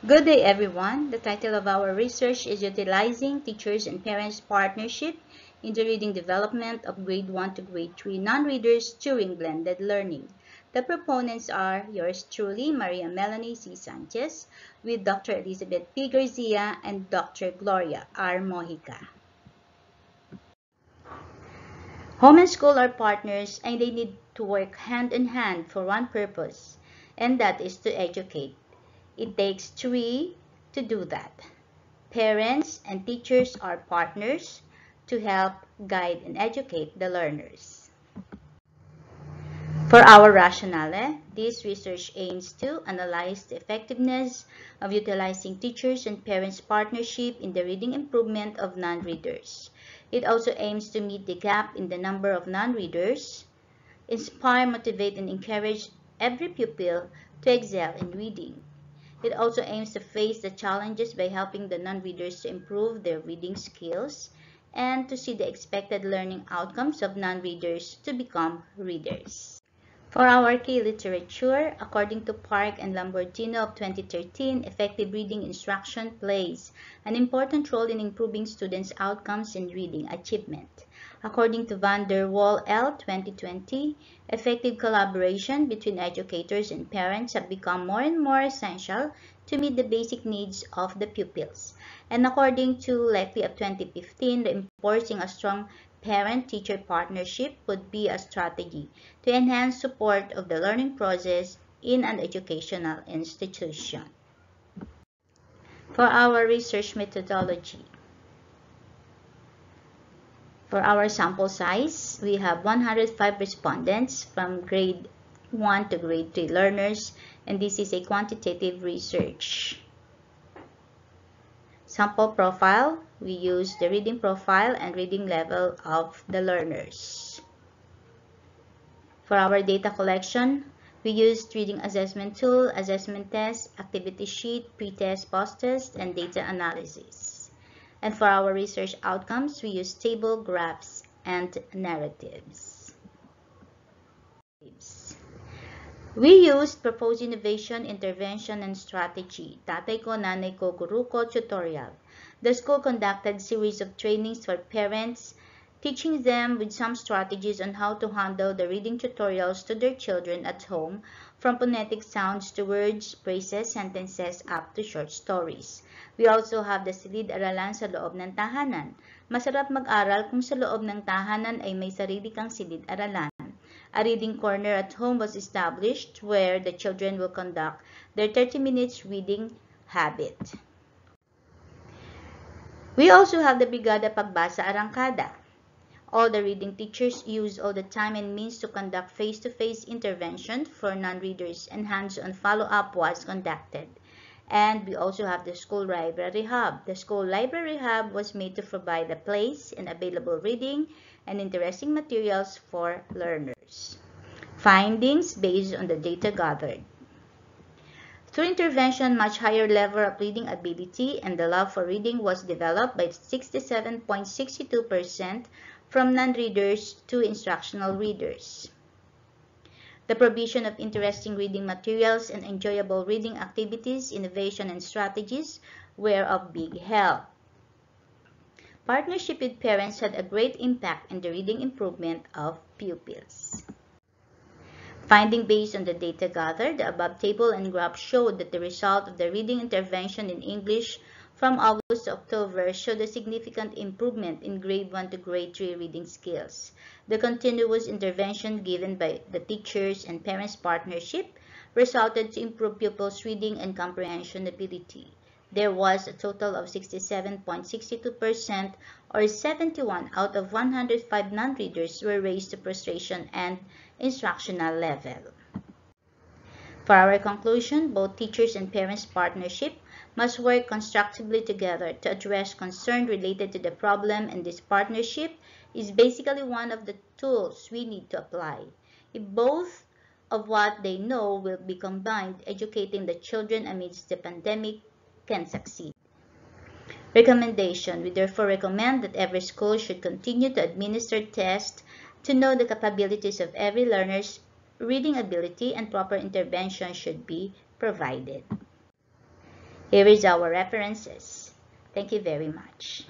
Good day, everyone. The title of our research is Utilizing Teachers and Parents Partnership in the Reading Development of Grade 1 to Grade 3 Non-Readers During Blended Learning. The proponents are yours truly, Maria Melanie C. Sanchez, with Dr. Elizabeth P. Garcia and Dr. Gloria R. Mojica. Home and school are partners and they need to work hand in hand for one purpose, and that is to educate. It takes three to do that. Parents and teachers are partners to help guide and educate the learners. For our rationale, this research aims to analyze the effectiveness of utilizing teachers and parents' partnership in the reading improvement of non-readers. It also aims to meet the gap in the number of non-readers, inspire, motivate, and encourage every pupil to excel in reading. It also aims to face the challenges by helping the non-readers to improve their reading skills and to see the expected learning outcomes of non-readers to become readers. For our key literature, according to Park and Lamborghino of 2013, effective reading instruction plays an important role in improving students' outcomes in reading achievement. According to Van der Waal L. 2020, effective collaboration between educators and parents have become more and more essential to meet the basic needs of the pupils. And according to Leckley of 2015, reinforcing a strong parent-teacher partnership would be a strategy to enhance support of the learning process in an educational institution. For our research methodology, for our sample size, we have 105 respondents from grade 1 to grade 3 learners, and this is a quantitative research. Sample profile, we use the reading profile and reading level of the learners. For our data collection, we used reading assessment tool, assessment test, activity sheet, pre-test, post-test, and data analysis. And for our research outcomes, we use table, graphs, and narratives. We used proposed innovation, intervention, and strategy, Tatay Ko, Nanay Ko, Guru Ko tutorial. The school conducted series of trainings for parents, teaching them with some strategies on how to handle the reading tutorials to their children at home, from phonetic sounds to words, phrases, sentences, up to short stories. We also have the silid-aralan sa loob ng tahanan. Masarap mag-aral kung sa loob ng tahanan ay may sarili kang silid-aralan. A reading corner at home was established where the children will conduct their 30 minutes reading habit. We also have the Brigada Pagbasa Arangkada. All the reading teachers use all the time and means to conduct face-to-face intervention for non-readers, and hands-on follow-up was conducted. And we also have the School Library Hub. The School Library Hub was made to provide a place and available reading and interesting materials for learners. Findings based on the data gathered. Through intervention, much higher level of reading ability and the love for reading was developed by 67.62% from non-readers to instructional readers. The provision of interesting reading materials and enjoyable reading activities, innovation, and strategies were of big help. Partnership with parents had a great impact in the reading improvement of pupils. Finding based on the data gathered, the above table and graph showed that the result of the reading intervention in English from August to October showed a significant improvement in grade 1 to grade 3 reading skills. The continuous intervention given by the teachers and parents' partnership resulted to improve pupils' reading and comprehension ability. There was a total of 67.62%, or 71 out of 105 non-readers were raised to prostration and instructional level. For our conclusion, both teachers and parents' partnership must work constructively together to address concerns related to the problem, and this partnership is basically one of the tools we need to apply. If both of what they know will be combined, educating the children amidst the pandemic can succeed. Recommendation: we therefore recommend that every school should continue to administer tests to know the capabilities of every learner's reading ability, and proper intervention should be provided. Here is our references. Thank you very much.